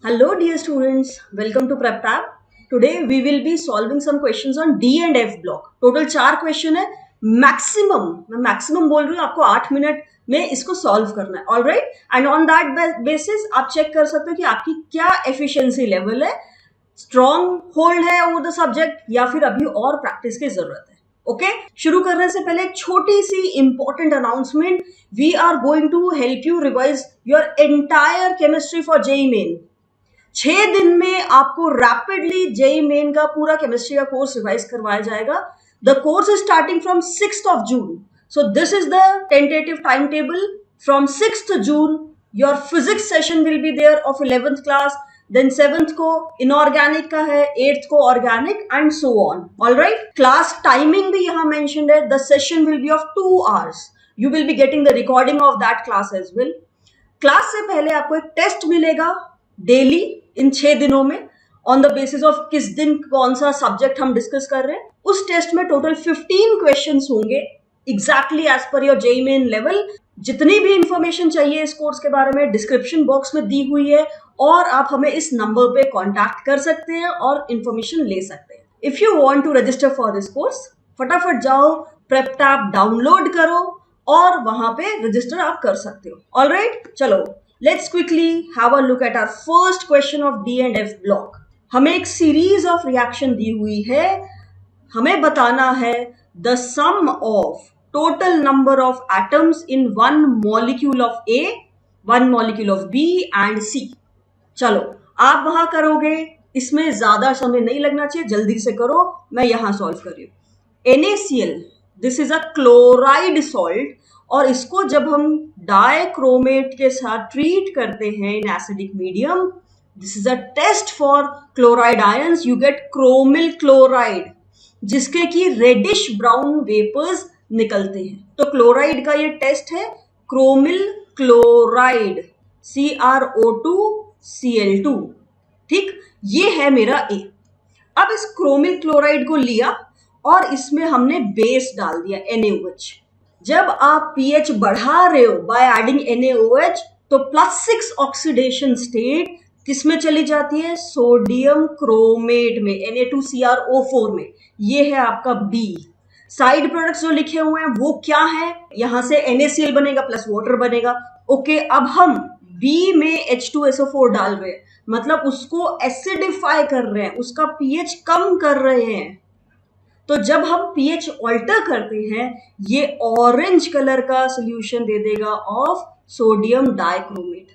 Hello dear students, welcome to PrepTab. Today we will be solving some questions on D and F block. Total 4 question है. मैं maximum बोल रही हूँ, आपको 8 minute में इसको सॉल्व करना है. All right, and on that basis आप चेक कर सकते हो कि आपकी क्या एफिशिएंसी लेवल है, स्ट्रॉन्ग होल्ड है ओवर द सब्जेक्ट या फिर अभी और प्रैक्टिस की जरूरत है. ओके शुरू करने से पहले एक छोटी सी important announcement. We are going to help you revise your entire chemistry for JEE Main. 6 दिन में आपको रैपिडली जेईई मेन का पूरा केमिस्ट्री का कोर्स रिवाइज करवाया जाएगा. The course is starting from 6th June. So this is the tentative time table. From 6th June your physics session will be there of 11th class. Then 7th को inorganic का है, 8th को organic and so on. All right, class timing भी यहाँ mentioned है. The session will be of 2 hours. You will be getting the recording of that class as well. Class से पहले आपको एक टेस्ट मिलेगा डेली इन 6 दिनों में, ऑन द बेसिस ऑफ किस दिन कौन सा सब्जेक्ट हम डिस्कस कर रहे हैं. उस टेस्ट में टोटल 15 क्वेश्चंस होंगे exactly as per your JEE Main level. जितनी भी इंफॉर्मेशन चाहिए इस कोर्स के बारे में डिस्क्रिप्शन बॉक्स में दी हुई है, और आप हमें इस नंबर पे कांटेक्ट कर सकते हैं और इंफॉर्मेशन ले सकते हैं. If you want to register for this course, फटाफट जाओ, PrepTab डाउनलोड करो और वहां पे रजिस्टर आप कर सकते हो. ऑल राइट, चलो let's quickly have a look at our first question of D and F block. हमें एक सीरीज ऑफ रिएक्शन दी हुई है. हमें बताना है the sum of total number of atoms in one molecule of A, one molecule of B and C. चलो आप वहां करोगे, इसमें ज्यादा समय नहीं लगना चाहिए, जल्दी से करो. मैं यहां सॉल्व कर रही हूं. NaCl, this is a chloride salt, और इसको जब हम डाइक्रोमेट के साथ ट्रीट करते हैं in acidic medium, this is a test for chloride ions. You get chromyl chloride, जिसके की रेडिश ब्राउन वेपर्स निकलते हैं. तो क्लोराइड का ये टेस्ट है क्रोमिल क्लोराइड, CrO2Cl2. ठीक, ये है मेरा ए. अब इस क्रोमिल क्लोराइड को लिया और इसमें हमने बेस डाल दिया NaOH. जब आप pH बढ़ा रहे हो बाय एडिंग NaOH, तो +6 ऑक्सीडेशन स्टेट किसमें चली जाती है? सोडियम क्रोमेट में, Na2CrO4 में. ये है आपका B. साइड प्रोडक्ट्स जो लिखे हुए हैं वो क्या है? यहां से NaCl बनेगा प्लस वाटर बनेगा. ओके, अब हम B में H2SO4 डाल रहे हैं, मतलब उसको एसिडिफाई कर रहे हैं, उसका pH कम कर रहे हैं. तो जब हम pH ऑल्टर करते हैं, ये ऑरेंज कलर का सोल्यूशन दे देगा of sodium dichromate.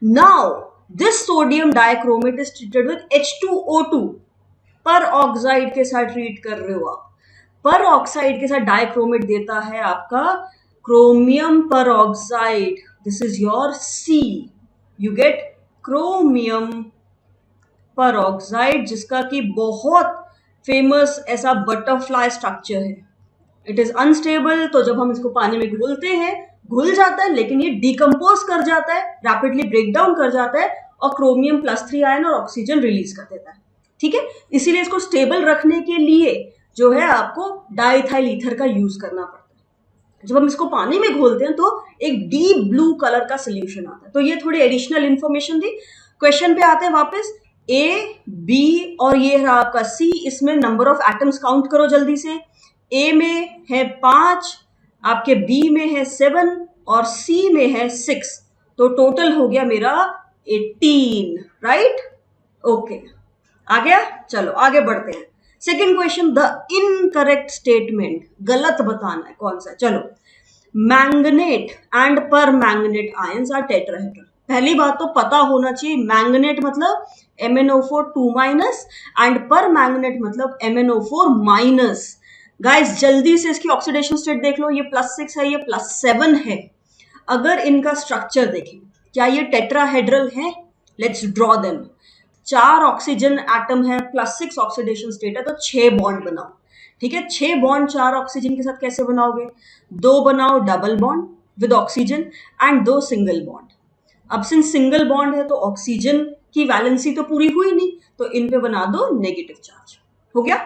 Now this sodium dichromate is treated with H2O2. पर ऑक्साइड के साथ ट्रीट कर रहे हो आप. पर ऑक्साइड के साथ डाइक्रोमेट देता है आपका क्रोमियम पर oxide. This is your C. You get chromium पर ऑक्साइड, जिसका कि बहुत फेमस ऐसा बटरफ्लाई स्ट्रक्चर है. इट इज अनस्टेबल, तो जब हम इसको पानी में घोलते हैं घुल जाता है, लेकिन ये डिकम्पोज कर जाता है, रैपिडली ब्रेक डाउन कर जाता है और क्रोमियम +3 आयन और ऑक्सीजन रिलीज कर देता है. ठीक है, इसीलिए इसको स्टेबल रखने के लिए जो है आपको डाइथाइल ईथर का यूज करना पड़ता है. जब हम इसको पानी में घोलते हैं तो एक डीप ब्लू कलर का सोल्यूशन आता है. तो ये थोड़ी एडिशनल इंफॉर्मेशन थी. क्वेश्चन पे आते हैं वापस. A, B और ये है आपका C. इसमें नंबर ऑफ एटम्स काउंट करो जल्दी से. A में है 5, आपके B में है 7 और C में है 6. तो टोटल हो गया मेरा 18. राइट, ओके, आ गया. चलो आगे बढ़ते हैं. Second question, the incorrect statement, गलत बताना है कौन सा. चलो, मैंगनेट एंड पर मैंगनेट आयंस आर टेट्राहेड्रल. पहली बात तो पता होना चाहिए, मैंगनेट मतलब MnO4 2- एंड पर मैंगनेट मतलब MnO4-. गाइस जल्दी से इसकी ऑक्सीडेशन स्टेट देख लो. ये +6 है, ये +7 है. अगर इनका स्ट्रक्चर देखें, क्या ये टेट्राहेड्रल है? Let's draw them. 4 oxygen atom है, +6 ऑक्सीडेशन स्टेट है, तो 6 बॉन्ड बनाओ. ठीक है, 6 बॉन्ड 4 ऑक्सीजन के साथ कैसे बनाओगे? 2 बनाओ double bond with oxygen and 2 single bond. अब सिंस सिंगल बॉन्ड है तो ऑक्सीजन की वैलेंसी तो पूरी हुई नहीं, तो इन पे बना दो नेगेटिव चार्ज. हो गया.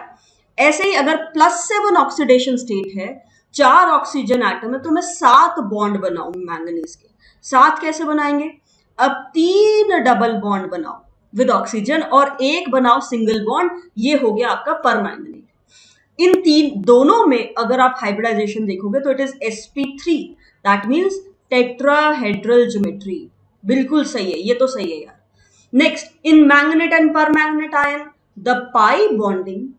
ऐसे ही अगर +7 ऑक्सीडेशन स्टेट है, 4 ऑक्सीजन एटम है, तो मैं 7 बॉन्ड बनाऊं मैंगनीज के. 7 कैसे बनाएंगे? अब 3 डबल बॉन्ड बनाओ. विद ऑक्सीजन और एक बनाओ सिंगल बॉन्ड, ये हो गया आपका परमैंगनेट। इन तीन दोनों में अगर आप हाइब्रिडाइजेशन देखोगे तो it is sp3, that means tetrahedral geometry. बिल्कुल सही है, ये तो सही है यार। Next, in magnet and permanganate ion the pi bonding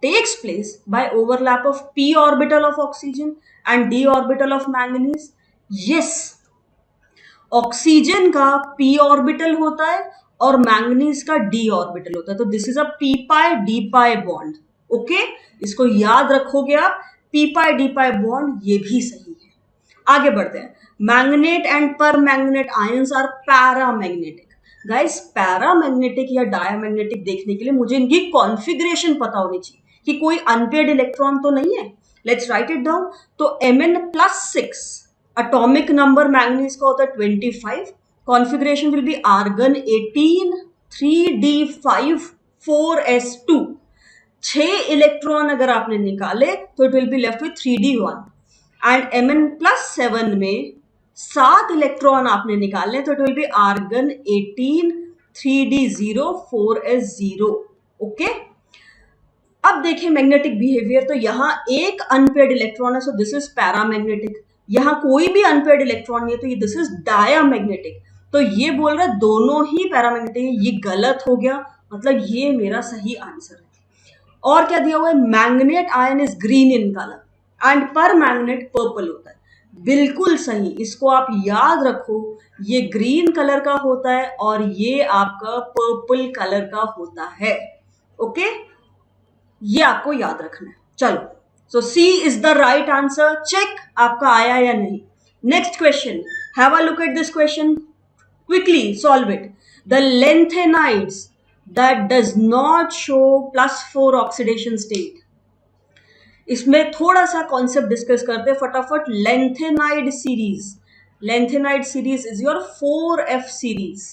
takes place by overlap of p orbital of oxygen and d orbital of manganese. Yes, oxygen का p orbital होता है और मैंगनीज का d ऑर्बिटल होता है, तो this is a p pi d pi bond. Okay, इसको याद रखोगे आप, p pi d pi bond, ये भी सही है। आगे बढ़ते हैं। Manganate and permanganate ions are paramagnetic. Guys, paramagnetic या डायमैग्नेटिक देखने के लिए मुझे इनकी कॉन्फ़िगरेशन पता होनी चाहिए कि कोई अनपेयर्ड इलेक्ट्रॉन तो नहीं है। Let's write it down. तो Mn+6 अटोमिक नंबर मैंगनीज का होता है 25, configuration will be argon 18 3d5 4s2। 6 electron अगर आपने निकाले तो it will be left with 3d1 and Mn+7 में 7 इलेक्ट्रॉन आपने निकालने तो it will be argon 18 3d0 4s0। Okay, अब देखिए मैग्नेटिक बिहेवियर, तो यहां एक अनपेयर्ड इलेक्ट्रॉन है, सो दिस इज पैरामैग्नेटिक। यहां कोई भी अनपेयर्ड इलेक्ट्रॉन नहीं है, तो ये दिस इज डायामैग्नेटिक। तो ये बोल रहा है दोनों ही पैरामैग्नेटिक है, ये गलत हो गया, मतलब ये मेरा सही आंसर है। और क्या दिया हुआ है, manganate ion is green in colour and पर मैग्नेट पर्पल होता है। बिल्कुल सही, इसको आप याद रखो, ये ग्रीन कलर का होता है और ये आपका पर्पल कलर का होता है। ओके, ये आपको याद रखना है। चलो, so C is the right answer. Check आपका आया या नहीं। Next question, have a look at this question, quickly solve it. The lanthanides that does not show +4 oxidation state। इसमें थोड़ा सा कॉन्सेप्ट डिस्कस करते हैं फटाफट। Lanthanide series, lanthanide series is your 4f series.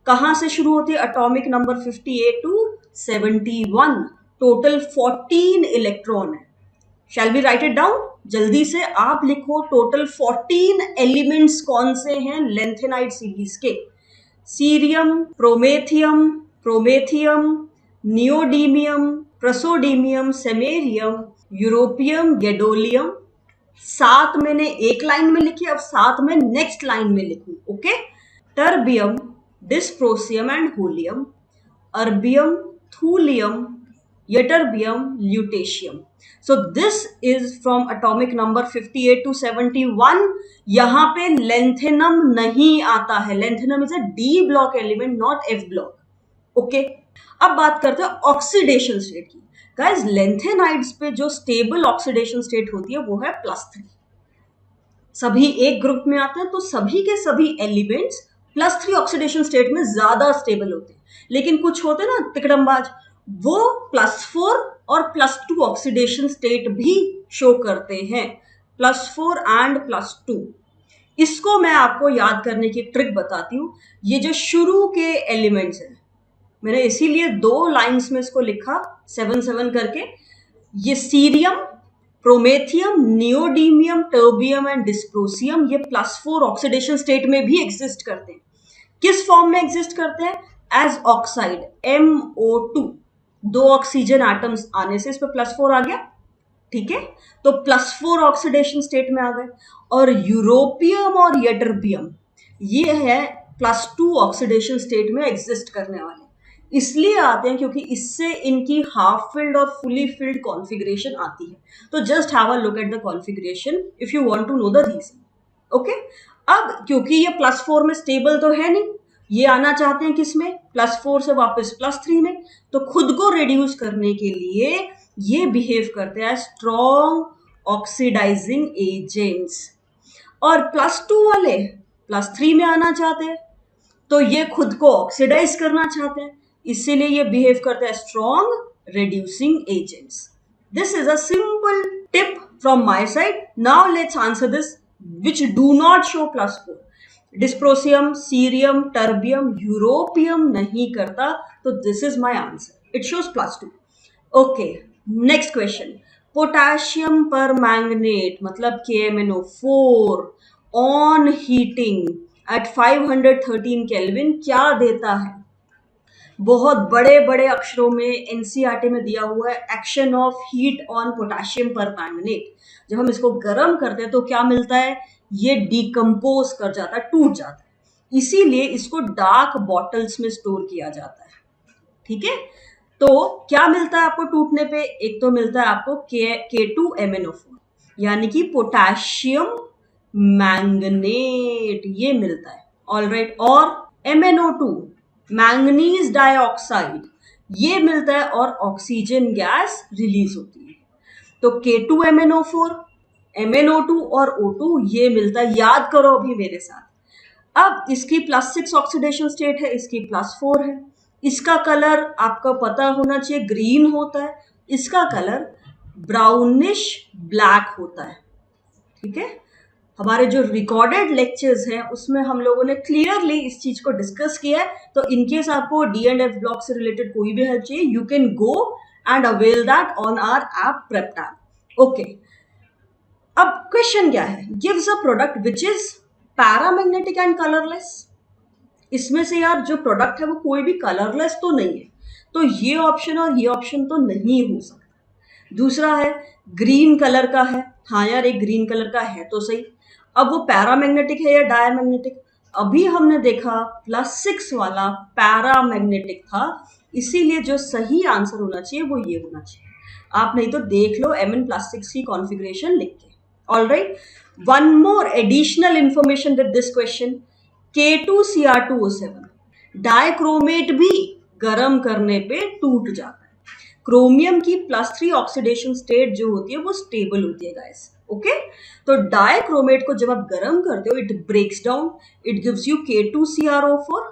कहां से शुरू होती है, atomic number 58 to 71, total 14 electron है। Shall we write it down, जल्दी से आप लिखो, टोटल 14 एलिमेंट्स कौन से हैं लेंथेनाइड सीरीज के। Cerium, promethium, promethium, neodymium, praseodymium, samarium, europium, gadolinium. 7 मैंने एक लाइन में लिखी, अब 7 में नेक्स्ट लाइन में लिखूं। Okay, terbium, dysprosium and holmium, erbium, thulium, ytterbium, lutetium. So this is from atomic number 58 to 71। यहां पे लेंथेनम नहीं आता है, lanthanum is a D block element, not F block. Okay, अब बात करते हैं ऑक्सीडेशन स्टेट की। गाइस, लेंथेनाइड्स पे जो स्टेबल ऑक्सीडेशन स्टेट होती है वो है +3। सभी एक ग्रुप में आते हैं, तो सभी के सभी एलिमेंट्स +3 ऑक्सीडेशन स्टेट में ज्यादा स्टेबल होते हैं। लेकिन कुछ होते हैं ना तिकड़मबाज, वो +4 और +2 ऑक्सीडेशन स्टेट भी शो करते हैं, +4 एंड +2। इसको मैं आपको याद करने की ट्रिक बताती हूं। ये जो शुरू के एलिमेंट्स हैं, मैंने इसीलिए 2 लाइंस में इसको लिखा 7-7 करके। ये cerium, promethium, neodymium, terbium and dysprosium, ये +4 ऑक्सीडेशन स्टेट में भी एग्जिस्ट करते हैं। किस फॉर्म में एग्जिस्ट करते हैं, as oxide, MO2। 2 oxygen atoms आने से इस पर +4 आ गया, ठीक है, तो +4 ऑक्सीडेशन स्टेट में आ गए। और यूरोपियम और यटरबियम, ये है +2 ऑक्सीडेशन स्टेट में एग्जिस्ट करने वाले। इसलिए आते हैं क्योंकि इससे इनकी हाफ फिल्ड और फुली फिल्ड कॉन्फ़िगरेशन आती है। तो just have a look at the configuration if you want to know the reason. Okay, अब क्योंकि ये +4 में स्टेबल तो है नहीं, ये आना चाहते हैं किसमें, +4 से वापस +3 में, तो खुद को रिड्यूस करने के लिए ये बिहेव करते हैं स्ट्रॉन्ग ऑक्सीडाइजिंग एजेंट्स। और +2 वाले +3 में आना चाहते हैं, तो ये खुद को ऑक्सीडाइज करना चाहते हैं, इसीलिए ये बिहेव करते हैं strong reducing agents. This is a simple tip from my side. Now let's answer this which do not show +4। Dysprosium, cerium, terbium, europium नहीं करता, तो this is my answer, it shows +2। Okay, next question, potassium permanganate मतलब KMnO4 on heating eight 513 kelvin क्या देता है। बहुत बड़े बड़े अक्षरों में एनसीईआरटी में दिया हुआ है, action of heat on potassium permanganate. जब हम इसको गर्म करते हैं तो क्या मिलता है, ये डिकम्पोज कर जाता है, टूट जाता है। इसीलिए इसको डार्क बॉटल्स में स्टोर किया जाता है। ठीक है, तो क्या मिलता है आपको टूटने पे, एक तो मिलता है आपको K2MnO4 यानी कि पोटेशियम मैंगनेट, ये मिलता है। ऑलराइट, और MnO2 मैंगनीज डाइऑक्साइड, ये मिलता है और ऑक्सीजन गैस रिलीज होती है। तो K2MnO4, MnO2 और O2 ये मिलता है। याद करो अभी मेरे साथ। अब इसकी +6 ऑक्सीडेशन स्टेट है, इसकी +4 है। इसका कलर आपका पता होना चाहिए, ग्रीन होता है। इसका कलर ब्राउनिश ब्लैक होता है। ठीक है, हमारे जो रिकॉर्डेड लेक्चर्स हैं उसमें हम लोगों ने क्लियरली इस चीज को डिस्कस किया है। तो इनकेस आपको D&F ब्लॉक से रिलेटेड कोई भी हेल्प चाहिए, you can go and avail that on our app PrepTab. Okay, अब क्वेश्चन क्या है, gives a product which is paramagnetic and colourless. इसमें से यार जो प्रोडक्ट है वो कोई भी कलरलेस तो नहीं है, तो ये ऑप्शन और ये ऑप्शन तो नहीं हो सकता। दूसरा है ग्रीन कलर का है, हाँ यार एक ग्रीन कलर का है तो सही। अब वो पैरामैग्नेटिक है या डायमैग्नेटिक, अभी हमने देखा +6 वाला पैरामैग्नेटिक था, इसीलिए जो सही आंसर होना चाहिए वो ये होना चाहिए। आप नहीं तो देख लो Mn+6 की कॉन्फ़िगरेशन लिख के। Alright, one more additional information with this question, K2Cr2O7 dichromate भी गर्म करने पे टूट जाता है। क्रोमियम की +3 ऑक्सीडेशन स्टेट जो होती है वो स्टेबल होती है गाइस। ओके, तो डाइक्रोमेट को जब आप गर्म करते हो it breaks down, it gives you K2CrO4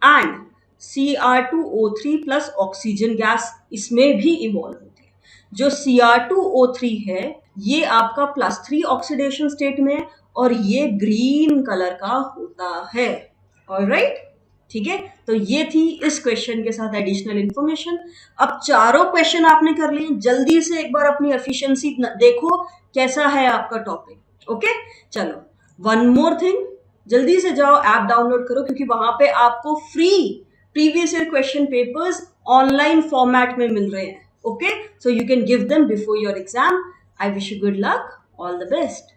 and Cr2O3 plus oxygen gas इसमें भी इवॉल्व होती है। जो Cr2O3 है ये आपका +3 ऑक्सीडेशन स्टेट में है और ये ग्रीन कलर का होता है। ऑलराइट, ठीक है, तो ये थी इस क्वेश्चन के साथ एडिशनल इंफॉर्मेशन। अब चारों क्वेश्चन आपने कर लिए, जल्दी से एक बार अपनी एफिशिएंसी देखो कैसा है आपका टॉपिक। ओके, चलो वन मोर थिंग, जल्दी से जाओ ऐप डाउनलोड करो, क्योंकि वहां पे आपको free previous year question papers online format में मिल रहे हैं। Okay, so you can give them before your exam. I wish you good luck. All the best.